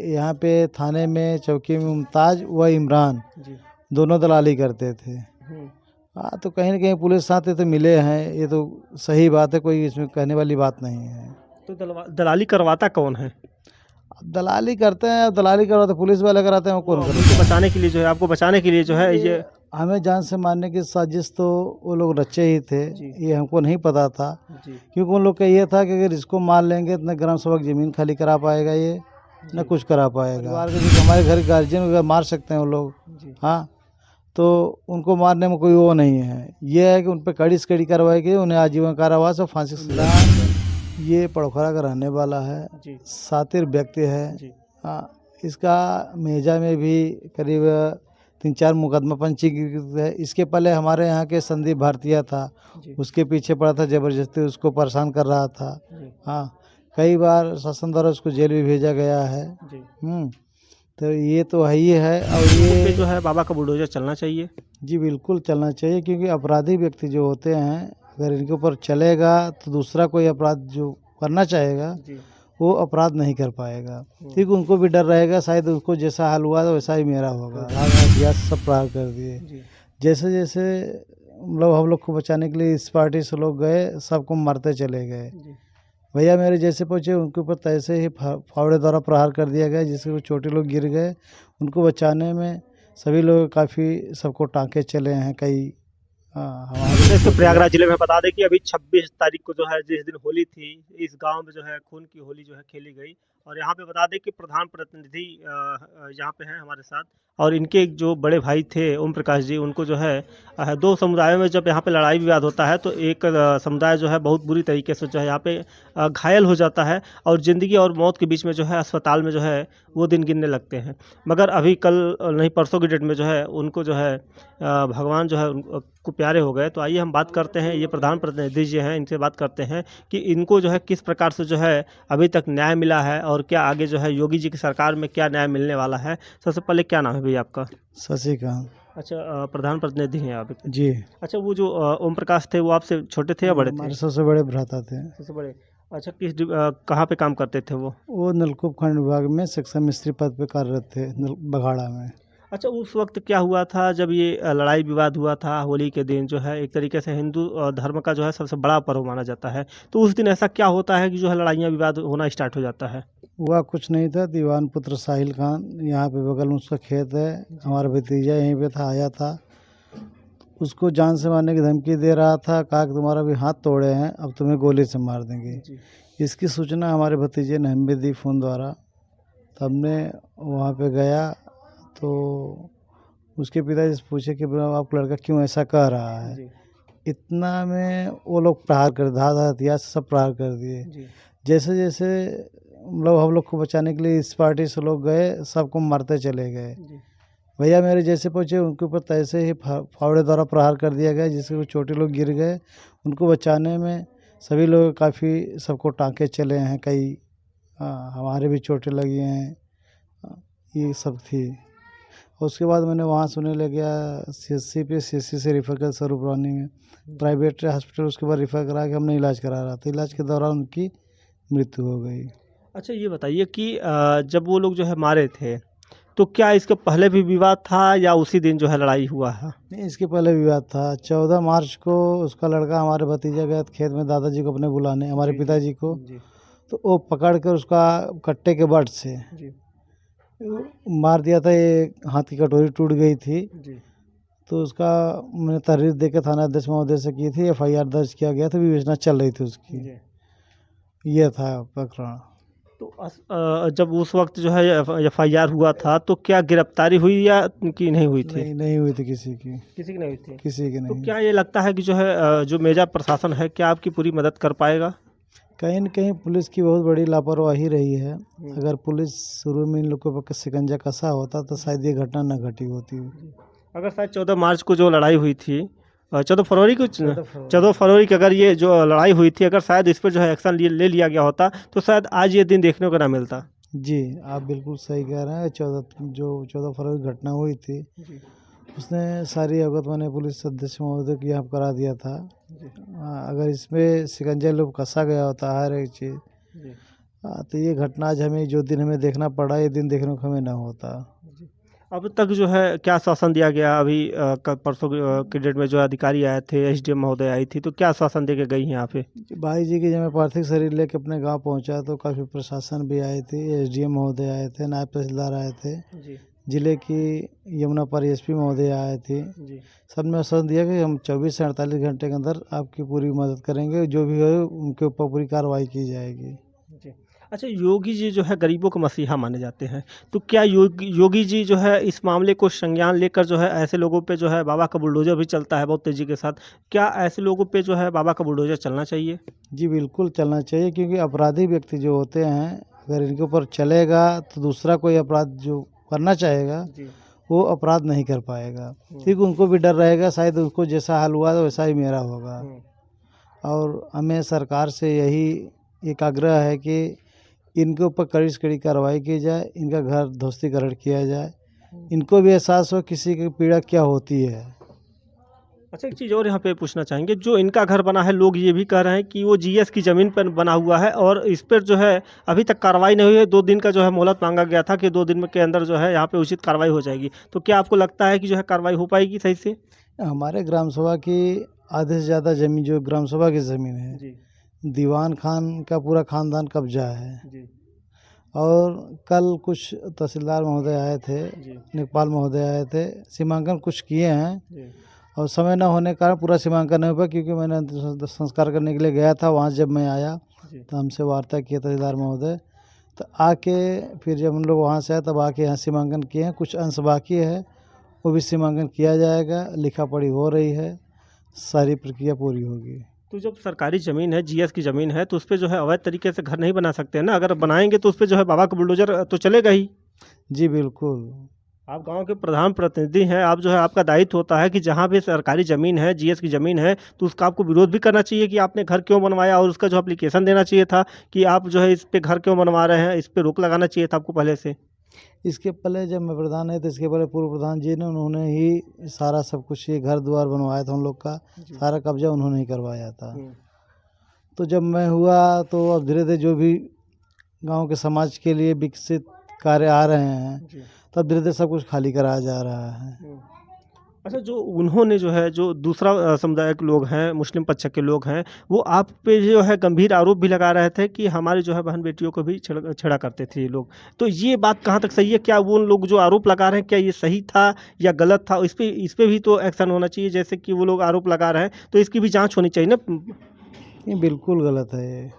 यहाँ पे थाने में चौकी में मुमताज़ व इमरान जी। दोनों दलाली करते थे। हाँ, तो कहीं न कहीं पुलिस साथ तो मिले हैं, ये तो सही बात है, कोई इसमें कहने वाली बात नहीं है। तो दलाली करवाता कौन है? अब दलाली करते हैं, दलाली करवाते पुलिस वाले कराते हैं, वो कौन करता उनको है? बचाने के लिए जो है, आपको बचाने के लिए जो है ये हमें जान से मारने की साजिश तो वो लोग रचे ही थे, जी। ये हमको नहीं पता था, जी। क्योंकि उन लोग का ये था कि अगर इसको मार लेंगे तो न ग्राम सभा ज़मीन खाली करा पाएगा ये, न कुछ करा पाएगा। परिवार के जो हमारे घर गार्जियन वगैरह मार सकते हैं वो लोग, जी। हाँ, तो उनको मारने में कोई वो नहीं है। ये है कि उन पे कड़ी से कड़ी कार्रवाई की, उन्हें आजीवन कारावास और फांसी की सजा। ये पड़ोखरा का रहने वाला है, जी। शातिर व्यक्ति है। जी। हाँ, इसका मेजा में भी करीब 3-4 मुकदमा पंजीकृत है। इसके पहले हमारे यहाँ के संदीप भारतीय था, जी। उसके पीछे पड़ा था, ज़बरदस्ती उसको परेशान कर रहा था। जी। हाँ, कई बार शासन द्वारा उसको जेल भी भेजा गया है। जी। तो ये तो है ही है। और पे ये जो है बाबा का बुलडोजर चलना चाहिए। जी बिल्कुल चलना चाहिए, क्योंकि अपराधी व्यक्ति जो होते हैं, अगर इनके ऊपर चलेगा तो दूसरा कोई अपराध जो करना चाहेगा जी। वो अपराध नहीं कर पाएगा, क्योंकि उनको भी डर रहेगा, शायद उसको जैसा हाल हुआ तो वैसा ही मेरा होगा। हथियार से सब प्रहार कर दिए। जी। जैसे जैसे मतलब हम लोग को बचाने के लिए इस पार्टी से लोग गए, सबको मारते चले गए। जी। भैया मेरे जैसे पहुँचे उनके ऊपर तैसे ही फावड़े द्वारा प्रहार कर दिया गया, जिससे वो छोटे लोग गिर गए। उनको बचाने में सभी लोग काफ़ी, सबको टाँके चले हैं कई। हाँ, हमारे इसके प्रयागराज जिले में बता दें कि अभी 26 तारीख को जो है, जिस दिन होली थी, इस गांव में जो है खून की होली जो है खेली गई। और यहाँ पे बता दें कि प्रधान प्रतिनिधि यहाँ पे हैं हमारे साथ, और इनके जो बड़े भाई थे ओम प्रकाश जी, उनको जो है दो समुदायों में जब यहाँ पे लड़ाई विवाद होता है तो एक समुदाय जो है बहुत बुरी तरीके से जो है यहाँ पे घायल हो जाता है, और ज़िंदगी और मौत के बीच में जो है अस्पताल में जो है वो दिन गिनने लगते हैं। मगर अभी कल नहीं परसों की डेट में जो है उनको जो है भगवान जो है उनको प्यारे हो गए। तो आइए हम बात करते हैं, ये प्रधान प्रतिनिधि जी हैं, इनसे बात करते हैं कि इनको जो है किस प्रकार से जो है अभी तक न्याय मिला है, और क्या आगे जो है योगी जी की सरकार में क्या न्याय मिलने वाला है। सबसे पहले क्या नाम है भैया आपका? शशिकांत। अच्छा, प्रधान प्रतिनिधि हैं आप? जी। अच्छा, वो जो ओम प्रकाश थे वो आपसे छोटे थे या बड़े थे? हमारे सबसे बड़े भ्राता थे। सबसे बड़े। अच्छा, कहाँ पे काम करते थे वो नलकूप खंड विभाग में सेक्शन मिस्त्री पद पे कार्यरत थे, बघाड़ा में। अच्छा, उस वक्त क्या हुआ था जब ये लड़ाई विवाद हुआ था होली के दिन, जो है एक तरीके से हिंदू धर्म का जो है सबसे बड़ा पर्व माना जाता है, तो उस दिन ऐसा क्या होता है कि जो है लड़ाइयाँ विवाद होना स्टार्ट हो जाता है? हुआ कुछ नहीं था, दीवान पुत्र साहिल खान, यहाँ पे बगल में उसका खेत है, हमारा भतीजा यहीं पे था, आया था, उसको जान से मारने की धमकी दे रहा था, कहा कि तुम्हारा भी हाथ तोड़े हैं, अब तुम्हें गोली से मार देंगे। इसकी सूचना हमारे भतीजे ने हमें दी फ़ोन द्वारा, तो हमने वहाँ पे गया, तो उसके पिताजी से पूछे कि आपका लड़का क्यों ऐसा कह रहा है। इतना में वो लोग प्रहार कर, धार हथियार से सब प्रहार कर दिए। जैसे जैसे मतलब हम लोग को बचाने के लिए इस पार्टी से लोग गए, सबको मारते चले गए। भैया मेरे जैसे पहुँचे उनके ऊपर तैसे ही फावड़े द्वारा प्रहार कर दिया गया, जिससे वो छोटे लोग गिर गए। उनको बचाने में सभी लोग काफ़ी, सबको टाँके चले हैं कई। हमारे भी चोटें लगी हैं। ये सब थी। उसके बाद मैंने वहाँ से उन्हें ले गया सीएससी पे, सीएससी से रेफ़र कर स्वरूपरानी में प्राइवेट हॉस्पिटल, उसके बाद रेफ़र करा के हमने इलाज करा रहा था। इलाज के दौरान उनकी मृत्यु हो गई। अच्छा, ये बताइए कि जब वो लोग जो है मारे थे, तो क्या इसके पहले भी विवाद था या उसी दिन जो है लड़ाई हुआ है? नहीं, इसके पहले विवाद था। 14 मार्च को उसका लड़का हमारे भतीजा गया खेत में दादाजी को अपने बुलाने, हमारे पिताजी को, तो वो पकड़ कर उसका कट्टे के बट से मार दिया था। ये हाथ की कटोरी टूट गई थी, तो उसका मैंने तहरीर दे के थाना अध्यक्ष महोदय से की थी, एफआईआर दर्ज किया गया था, विवेचना चल रही थी उसकी। ये था प्रकरण। तो जब उस वक्त जो है एफआईआर हुआ था, तो क्या गिरफ्तारी हुई या कि नहीं हुई थी? नहीं हुई थी किसी की। किसी की नहीं हुई थी? किसी की तो नहीं। क्या ये लगता है कि जो है जो मेजा प्रशासन है, क्या आपकी पूरी मदद कर पाएगा? कहीं न कहीं पुलिस की बहुत बड़ी लापरवाही रही है। अगर पुलिस शुरू में इन लोगों पर शिकंजा कसा होता तो शायद ये घटना न घटी होती। अगर शायद 14 मार्च को जो लड़ाई हुई थी, 14 फरवरी को, 14 फरवरी की अगर ये जो लड़ाई हुई थी, अगर शायद इस पर जो है एक्शन ले लिया गया होता, तो शायद आज ये दिन देखने को ना मिलता। जी, आप बिल्कुल सही कह रहे हैं। 14 फरवरी घटना हुई थी, उसने सारी अवगत मैंने पुलिस अध्यक्ष महोदय को यहाँ करा दिया था। अगर इसमें शिकंजा लोग कसा गया होता हर एक चीज़, तो ये घटना आज हमें जो दिन हमें देखना पड़ा, ये दिन देखने को हमें ना होता। अब तक जो है क्या आश्वासन दिया गया? अभी परसों के डेट में जो अधिकारी आए थे, एसडीएम महोदय आई थी, तो क्या आश्वासन दे के गई हैं यहाँ पे? भाई जी की जब मैं पार्थिव शरीर लेके अपने गांव पहुंचा तो काफ़ी प्रशासन भी आए थे, एसडीएम महोदय आए थे, नायब तहसीलदार आए थे, जी जिले की यमुना पर एसपी महोदय आए थे। जी सब ने आश्वासन दिया कि हम 24 से 48 घंटे के अंदर आपकी पूरी मदद करेंगे, जो भी हो उनके ऊपर पूरी कार्रवाई की जाएगी। जी। अच्छा, योगी जी जो है गरीबों के मसीहा माने जाते हैं, तो क्या योगी जी जो है इस मामले को संज्ञान लेकर जो है ऐसे लोगों पे जो है बाबा का बुलडोज़र भी चलता है बहुत तेज़ी के साथ, क्या ऐसे लोगों पे जो है बाबा का बुलडोज़र चलना चाहिए? जी बिल्कुल चलना चाहिए, क्योंकि अपराधी व्यक्ति जो होते हैं, अगर इनके ऊपर चलेगा तो दूसरा कोई अपराध जो करना चाहेगा जी। वो अपराध नहीं कर पाएगा, क्योंकि उनको भी डर रहेगा शायद उसको जैसा हाल हुआ तो वैसा ही मेरा होगा। और हमें सरकार से यही एक आग्रह है कि इनके ऊपर कड़ी से कड़ी कार्रवाई की जाए, इनका घर ध्वस्तीकरण किया जाए, इनको भी एहसास हो किसी की पीड़ा क्या होती है। अच्छा, एक चीज़ और यहाँ पे पूछना चाहेंगे, जो इनका घर बना है, लोग ये भी कह रहे हैं कि वो जीएस की ज़मीन पर बना हुआ है और इस पर जो है अभी तक कार्रवाई नहीं हुई है। 2 दिन का जो है मोहलत मांगा गया था कि 2 दिन में के अंदर जो है यहाँ पे उचित कार्रवाई हो जाएगी, तो क्या आपको लगता है कि जो है कार्रवाई हो पाएगी सही से? हमारे ग्राम सभा की आधे से ज़्यादा ज़मीन जो ग्राम सभा की ज़मीन है, जी दीवान खान का पूरा खानदान कब्जा है। जी और कल कुछ तहसीलदार महोदय आए थे, जी लेखपाल महोदय आए थे, सीमांकन कुछ किए हैं जी और समय न होने के कारण पूरा सीमांकन नहीं हुआ, क्योंकि मैंने अंतिम संस्कार करने के लिए गया था। वहाँ जब मैं आया जी तो हमसे वार्ता किए तहसीलदार महोदय, तो आके फिर जब हम लोग वहाँ से आए तब आके यहाँ सीमांकन किए हैं। कुछ अंश बाकी है, वो भी सीमांकन किया जाएगा, लिखा पढ़ी हो रही है, सारी प्रक्रिया पूरी होगी। तो जब सरकारी ज़मीन है, जीएस की ज़मीन है, तो उस पे जो है अवैध तरीके से घर नहीं बना सकते हैं ना? अगर बनाएँगे तो उस पे जो है बाबा का बुलडोज़र तो चलेगा ही। जी बिल्कुल। आप गाँव के प्रधान प्रतिनिधि हैं, आप जो है आपका दायित्व होता है कि जहाँ भी सरकारी ज़मीन है, जीएस की ज़मीन है, तो उसका आपको विरोध भी करना चाहिए कि आपने घर क्यों बनवाया, और उसका जो एप्लीकेशन देना चाहिए था कि आप जो है इस पे घर क्यों बनवा रहे हैं, इस पे रोक लगाना चाहिए था आपको पहले से। इसके पहले जब मैं प्रधान नहीं था, इसके पहले पूर्व प्रधान जी ने उन्होंने ही सारा सब कुछ ये घर द्वार बनवाया था, उन लोग का जी। सारा कब्जा उन्होंने ही करवाया था। हुँ, तो जब मैं हुआ तो अब धीरे धीरे जो भी गांव के समाज के लिए विकसित कार्य आ रहे हैं, जी। तब धीरे धीरे सब कुछ खाली कराया जा रहा है। हुँ। अच्छा, जो उन्होंने जो है जो दूसरा समुदाय के लोग हैं, मुस्लिम पक्ष के लोग हैं, वो आप पे जो है गंभीर आरोप भी लगा रहे थे कि हमारी जो है बहन-बेटियों को भी छेड़ा करते थे ये लोग। तो ये बात कहाँ तक सही है? क्या वो लोग जो आरोप लगा रहे हैं, क्या ये सही था या गलत था? इस पे भी तो एक्शन होना चाहिए, जैसे कि वो लोग आरोप लगा रहे हैं, तो इसकी भी जाँच होनी चाहिए ना? ये बिल्कुल गलत है ये।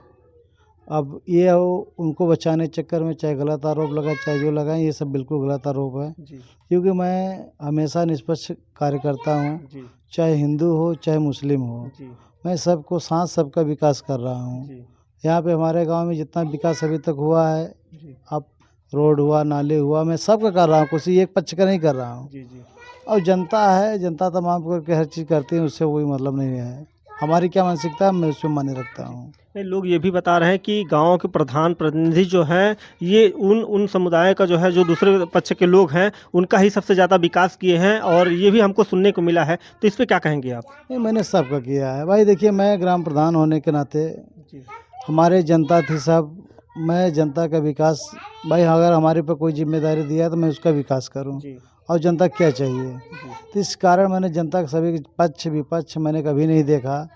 अब ये उनको बचाने के चक्कर में चाहे गलत आरोप लगाए चाहे जो लगाएं, ये सब बिल्कुल गलत आरोप है, जी, क्योंकि मैं हमेशा निष्पक्ष कार्य करता हूँ, जी, चाहे हिंदू हो चाहे मुस्लिम हो। जी, मैं सबको साथ सबका विकास कर रहा हूँ। जी, यहाँ पे हमारे गांव में जितना विकास अभी तक हुआ है, जी, अब रोड हुआ, नाले हुआ, मैं सबका कर रहा हूँ, किसी एक पक्ष का नहीं कर रहा हूँ। जी, जी। और जनता है, जनता तमाम करके हर चीज़ करती है, उससे कोई मतलब नहीं है। हमारी क्या मानसिकता है, मैं उसमें माने रखता हूँ। नहीं, लोग ये भी बता रहे हैं कि गाँव के प्रधान प्रतिनिधि जो हैं, ये उन समुदाय का जो है, जो दूसरे पक्ष के लोग हैं, उनका ही सबसे ज़्यादा विकास किए हैं, और ये भी हमको सुनने को मिला है। तो इस पे क्या कहेंगे आप? नहीं, मैंने सबका किया है। भाई देखिए, मैं ग्राम प्रधान होने के नाते जी, हमारे जनता थी सब, मैं जनता का विकास, भाई अगर हमारे पे कोई जिम्मेदारी दिया तो मैं उसका विकास करूं, जी, और जनता क्या चाहिए। जी। तो इस कारण मैंने जनता के सभी पक्ष विपक्ष मैंने कभी नहीं देखा,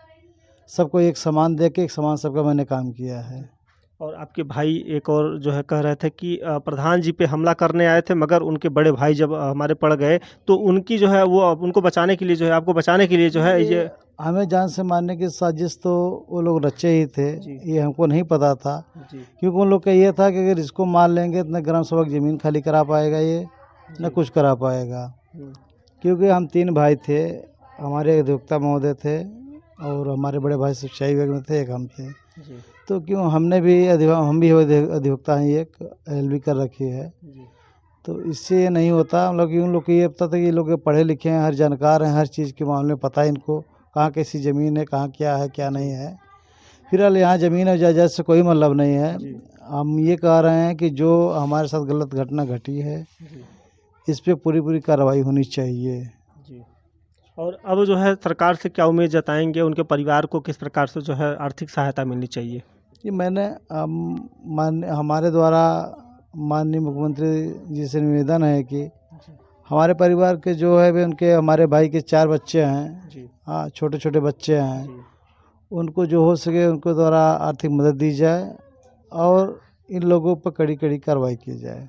सबको एक समान देख के एक समान सबका मैंने काम किया है। और आपके भाई एक और जो है कह रहे थे कि प्रधान जी पे हमला करने आए थे, मगर उनके बड़े भाई जब हमारे पड़ गए, तो उनकी जो है वो उनको बचाने के लिए जो है, आपको बचाने के लिए जो है ये। हमें जान से मारने की साजिश तो वो लोग रचे ही थे, जी। ये हमको नहीं पता था, जी, क्योंकि उन लोग का ये था कि अगर इसको मार लेंगे तो न ग्राम सभा की ज़मीन खाली करा पाएगा ये, न जी। कुछ करा पाएगा। हुँ, क्योंकि हम 3 भाई थे, हमारे अधिवक्ता महोदय थे और हमारे बड़े भाई सिपाही वर्ग में थे, एक हम थे। जी, तो क्यों हमने भी हम भी अधिवक्ता हैं, एक एलएलबी कर रखी है। जी, तो इससे ये नहीं होता, हम लोग उन लोग को ये पता था कि ये लोग पढ़े लिखे हैं, हर जानकार हैं, हर चीज़ के मामले में पता है इनको, कहाँ कैसी ज़मीन है, कहाँ क्या है क्या नहीं है। फिलहाल यहाँ ज़मीन और जायदाद से कोई मतलब नहीं है। जी, हम ये कह रहे हैं कि जो हमारे साथ गलत घटना घटी है, जी, इस पे पूरी पूरी कार्रवाई होनी चाहिए। जी। और अब जो है सरकार से क्या उम्मीद जताएँगे? उनके परिवार को किस प्रकार से जो है आर्थिक सहायता मिलनी चाहिए? ये मैंने हमारे द्वारा माननीय मुख्यमंत्री जी से निवेदन है कि हमारे परिवार के जो है वे उनके हमारे भाई के 4 बच्चे हैं। जी हाँ, छोटे छोटे बच्चे हैं। जी उनको जो हो सके उनको द्वारा आर्थिक मदद दी जाए और इन लोगों पर कड़ी कड़ी कार्रवाई की जाए।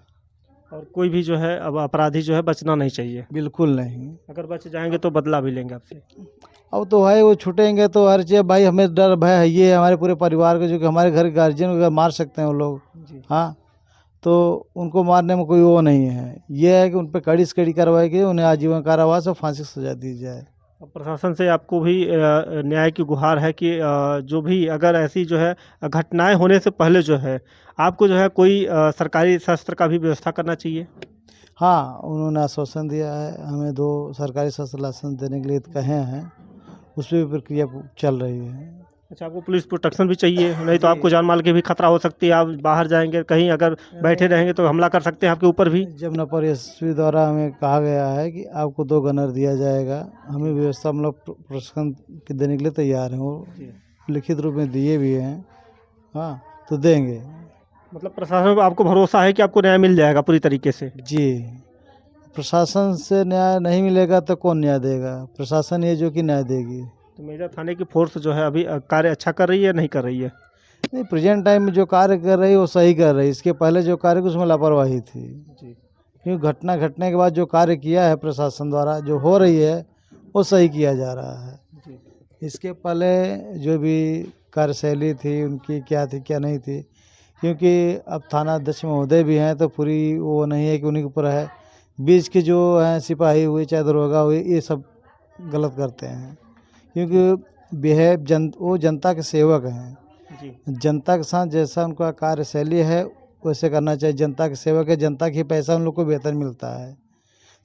और कोई भी जो है अब अपराधी जो है बचना नहीं चाहिए, बिल्कुल नहीं। अगर बच जाएंगे तो बदला भी लेंगे आपसे। अब तो है वो छूटेंगे तो हर चीज़ भाई हमें डर भय है ये हमारे पूरे परिवार के जो कि हमारे घर के गार्जियन वगैरह मार सकते हैं वो लोग। जी हाँ, तो उनको मारने में कोई वो नहीं है। ये है कि उन पर कड़ी से कड़ी कार्रवाई की उन्हें आजीवन कारावास और फांसी की सजा दी जाए। अब प्रशासन से आपको भी न्याय की गुहार है कि जो भी अगर ऐसी जो है घटनाएं होने से पहले जो है आपको जो है कोई सरकारी शस्त्र का भी व्यवस्था करना चाहिए। हाँ, उन्होंने आश्वासन दिया है हमें 2 सरकारी शस्त्र लाइसेंस देने के लिए कहे हैं, उस पर भी प्रक्रिया चल रही है। अच्छा, आपको पुलिस प्रोटेक्शन भी चाहिए, नहीं तो आपको जान माल की भी खतरा हो सकती है। आप बाहर जाएंगे कहीं अगर बैठे रहेंगे तो हमला कर सकते हैं आपके ऊपर भी। जमुनापुर एसपी द्वारा हमें कहा गया है कि आपको 2 गनर दिया जाएगा। हमें व्यवस्था हम लोग प्रोटेक्शन के देने के लिए तैयार हैं। वो लिखित रूप में दिए भी हैं। हाँ, तो देंगे। मतलब प्रशासन पर आपको भरोसा है कि आपको न्याय मिल जाएगा पूरी तरीके से। जी, प्रशासन से न्याय नहीं मिलेगा तो कौन न्याय देगा? प्रशासन ये जो कि न्याय देगी। तो मेजा थाने की फोर्स जो है अभी कार्य अच्छा कर रही है, नहीं कर रही है? नहीं, प्रेजेंट टाइम में जो कार्य कर रही है वो सही कर रही है। इसके पहले जो कार्य उसमें लापरवाही थी। जी क्योंकि घटना घटने के बाद जो कार्य किया है प्रशासन द्वारा जो हो रही है वो सही किया जा रहा है। जी इसके पहले जो भी कार्यशैली थी उनकी क्या थी क्या नहीं थी, क्योंकि अब थाना अध्यक्ष महोदय भी हैं तो पूरी वो नहीं है कि उन्हीं के ऊपर है। बीच के जो हैं सिपाही हुए चाहे दरोगा हुए ये सब गलत करते हैं, क्योंकि वो जनता के सेवक हैं। जी जनता के साथ जैसा उनका कार्यशैली है वैसे करना चाहिए। जनता के सेवक है, जनता की पैसा उन लोग को वेतन मिलता है,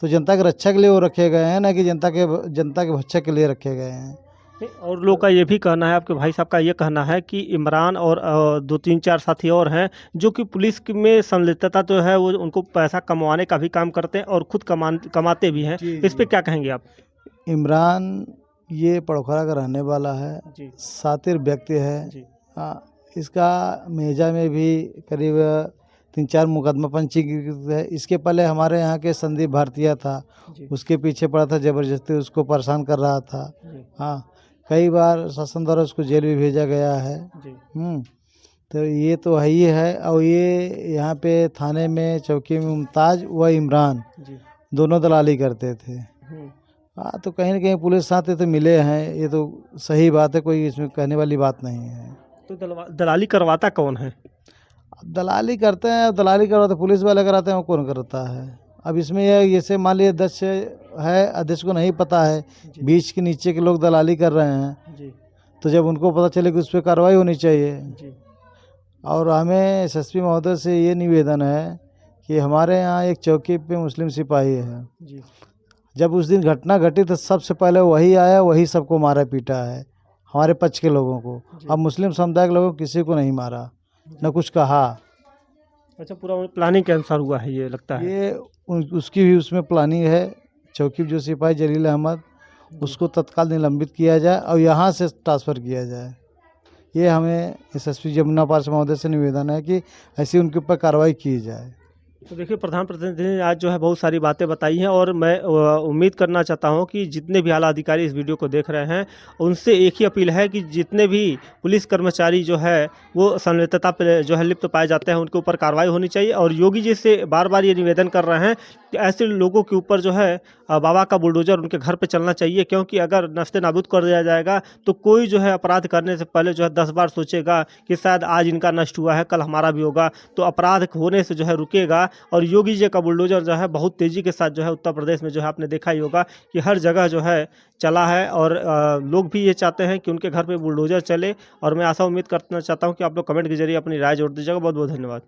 तो जनता के रक्षा के लिए वो रखे गए हैं, ना कि जनता के भक्षक के लिए रखे गए हैं। और लोग का ये भी कहना है, आपके भाई साहब का ये कहना है कि इमरान और 2-3-4 साथी और हैं जो कि पुलिस में संलिप्तता तो है, वो उनको पैसा कमाने का भी काम करते हैं और खुद कमाते भी हैं। जी, इस पे क्या कहेंगे आप? इमरान ये पड़ोखरा का रहने वाला है, जी शातिर व्यक्ति है। जी इसका मेजा में भी करीब 3-4 मुकदमा पंजीकृत है। इसके पहले हमारे यहाँ के संदीप भारतीय था, जी उसके पीछे पड़ा था, ज़बरदस्ती उसको परेशान कर रहा था। जी हाँ, कई बार शासन द्वारा उसको जेल भी भेजा गया है। जी तो ये तो है ही है। और ये यहाँ पे थाने में चौकी में मुमताज़ व इमरान जी दोनों दलाली करते थे। हाँ, तो कहीं ना कहीं पुलिस साथ तो मिले हैं, ये तो सही बात है, कोई इसमें कहने वाली बात नहीं है। तो दलाली करवाता कौन है? अब दलाली करते हैं, दलाली करवाते पुलिस वाले कराते हैं, वो कौन करता है? अब इसमें यह जैसे मान लीजिए अध्यक्ष है, अध्यक्ष को नहीं पता है, जी बीच के नीचे के लोग दलाली कर रहे हैं, जी तो जब उनको पता चले कि उस पर कार्रवाई होनी चाहिए। जी और हमें एसएसपी महोदय से ये निवेदन है कि हमारे यहाँ एक चौकी पे मुस्लिम सिपाही है, जी जब उस दिन घटना घटी तो सबसे पहले वही आया, वही सबको मारा पीटा है, हमारे पक्ष के लोगों को। अब मुस्लिम समुदाय के लोगों को किसी को नहीं मारा, न कुछ कहा। अच्छा, पूरा प्लानिंग के अनुसार हुआ है ये लगता है। ये उसकी भी उसमें प्लानिंग है। चौकी जो सिपाही जलील अहमद, उसको तत्काल निलंबित किया जाए और यहाँ से ट्रांसफ़र किया जाए। ये हमें एसएसपी जमुना पार्षद महोदय से निवेदन है कि ऐसी उनके ऊपर कार्रवाई की जाए। तो देखिए, प्रधान प्रतिनिधि ने आज जो है बहुत सारी बातें बताई हैं और मैं उम्मीद करना चाहता हूं कि जितने भी आला अधिकारी इस वीडियो को देख रहे हैं उनसे एक ही अपील है कि जितने भी पुलिस कर्मचारी जो है वो संलिप्तता पे जो है लिप्त पाए जाते हैं उनके ऊपर कार्रवाई होनी चाहिए। और योगी जी से बार बार ये निवेदन कर रहे हैं कि ऐसे लोगों के ऊपर जो है बाबा का बुलडोजर उनके घर पे चलना चाहिए, क्योंकि अगर नस्ते नाबूद कर दिया जाएगा तो कोई जो है अपराध करने से पहले जो है 10 बार सोचेगा कि शायद आज इनका नष्ट हुआ है, कल हमारा भी होगा, तो अपराध होने से जो है रुकेगा। और योगी जी का बुलडोजर जो है बहुत तेज़ी के साथ जो है उत्तर प्रदेश में जो है आपने देखा ही होगा कि हर जगह जो है चला है। और लोग भी ये चाहते हैं कि उनके घर पे बुलडोजर चले। और मैं आशा उम्मीद करना चाहता हूँ कि आप लोग कमेंट के जरिए अपनी राय जोड़ दीजिएगा। बहुत बहुत धन्यवाद।